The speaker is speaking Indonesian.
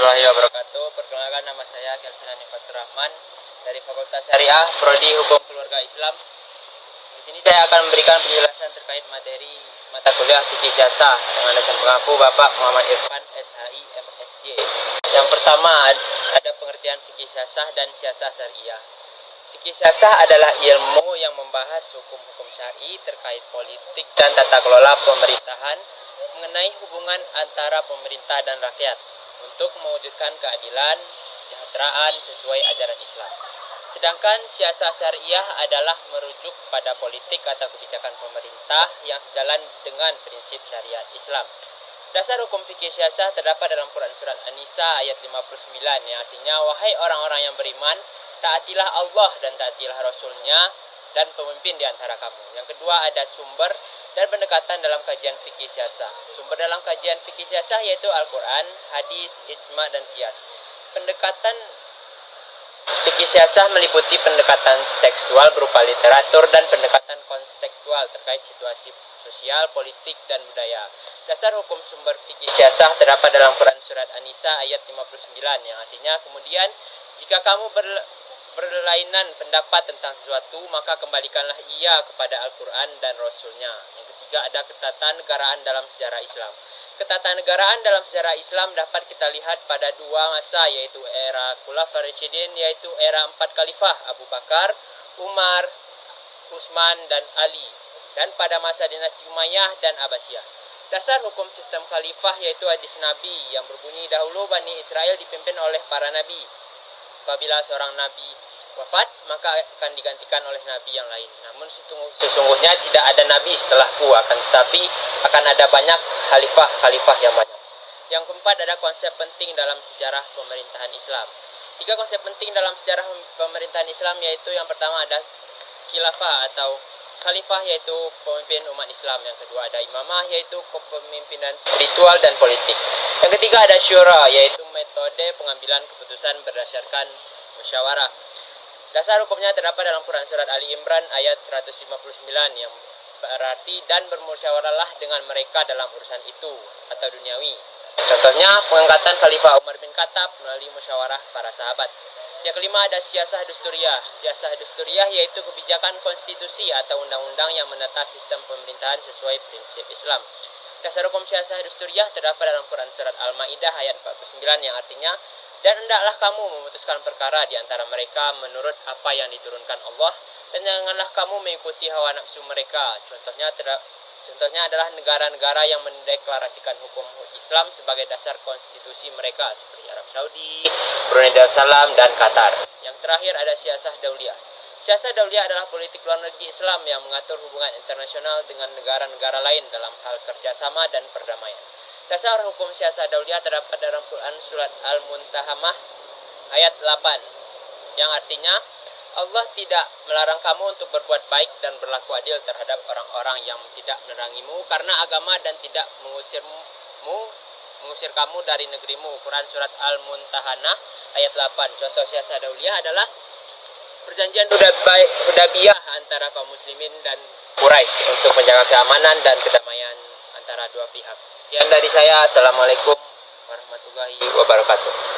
warahmatullahi wabarakatuh. Perkenalkan, nama saya Kelvin Hanifatur Rahman dari Fakultas Syariah, Prodi Hukum Keluarga Islam. Di sini saya akan memberikan penjelasan terkait materi mata kuliah Fikih Siasah dengan dosen pengampu Bapak Muhammad Irfan, SHI, MSc. Yang pertama ada pengertian Fikih Siasah dan Siasah Syariah. Fikih Siasah adalah ilmu yang membahas hukum-hukum syar'i terkait politik dan tata kelola pemerintahan mengenai hubungan antara pemerintah dan rakyat untuk mewujudkan keadilan, kesejahteraan sesuai ajaran Islam. Sedangkan siasah syariah adalah merujuk pada politik atau kebijakan pemerintah yang sejalan dengan prinsip syariat Islam. Dasar hukum fikih siasah terdapat dalam Quran Surat An-Nisa ayat 59 yang artinya, wahai orang-orang yang beriman, taatilah Allah dan taatilah Rasul-Nya dan pemimpin di antara kamu. Yang kedua ada sumber dan pendekatan dalam kajian fikih siasah. Sumber dalam kajian fikih siasah yaitu Al-Quran, hadis, ijma, dan qiyas. Pendekatan fikih siasah meliputi pendekatan tekstual berupa literatur dan pendekatan kontekstual terkait situasi sosial, politik, dan budaya. Dasar hukum sumber fikih siasah terdapat dalam Quran Surat An-Nisa ayat 59 yang artinya, kemudian jika kamu berlainan pendapat tentang sesuatu, maka kembalikanlah ia kepada Al-Quran dan Rasul-Nya. Yang ketiga ada ketatanegaraan dalam sejarah Islam. Ketatanegaraan dalam sejarah Islam dapat kita lihat pada dua masa, yaitu era Khulafaur Rasyidin, yaitu era 4 khalifah Abu Bakar, Umar, Utsman, dan Ali, dan pada masa dinasti Umayyah dan Abbasiyah. Dasar hukum sistem khalifah yaitu hadis Nabi yang berbunyi, dahulu Bani Israel dipimpin oleh para nabi. Apabila seorang nabi wafat, maka akan digantikan oleh nabi yang lain. Namun sesungguhnya tidak ada nabi setelahku, akan tetapi akan ada banyak khalifah yang banyak. Yang keempat ada konsep penting dalam sejarah pemerintahan Islam. 3 konsep penting dalam sejarah pemerintahan Islam yaitu, yang pertama ada khilafah atau khalifah yaitu pemimpin umat Islam. Yang kedua ada imamah yaitu kepemimpinan spiritual dan politik. Yang ketiga ada syura yaitu metode pengambilan keputusan berdasarkan musyawarah. Dasar hukumnya terdapat dalam Quran Surat Ali Imran ayat 159 yang berarti, dan bermusyawarahlah dengan mereka dalam urusan itu atau duniawi. Contohnya pengangkatan Khalifah Umar bin Khattab melalui musyawarah para sahabat. Yang kelima ada siasah dusturiyah. Siasah dusturiyah yaitu kebijakan konstitusi atau undang-undang yang menata sistem pemerintahan sesuai prinsip Islam. Dasar hukum siasah dusturiyah terdapat dalam Quran Surat Al-Ma'idah ayat 49 yang artinya, dan hendaklah kamu memutuskan perkara di antara mereka menurut apa yang diturunkan Allah, dan janganlah kamu mengikuti hawa nafsu mereka. Contohnya adalah negara-negara yang mendeklarasikan hukum Islam sebagai dasar konstitusi mereka seperti Arab Saudi, Brunei Darussalam, dan Qatar. Yang terakhir ada siasah dauliyah. Siasah dauliyah adalah politik luar negeri Islam yang mengatur hubungan internasional dengan negara-negara lain dalam hal kerjasama dan perdamaian. Dasar hukum siasah dauliyah terdapat dalam Quran Surat Al-Muntahamah ayat 8 yang artinya, Allah tidak melarang kamu untuk berbuat baik dan berlaku adil terhadap orang-orang yang tidak menerangimu karena agama dan tidak mengusir kamu dari negerimu. Quran Surat Al-Muntahanah ayat 8. Contoh siasah dauliyah adalah perjanjian Hudaybiyah antara kaum muslimin dan Quraisy untuk menjaga keamanan dan kedamaian antara dua pihak. Sekian dari saya. Assalamualaikum warahmatullahi wabarakatuh.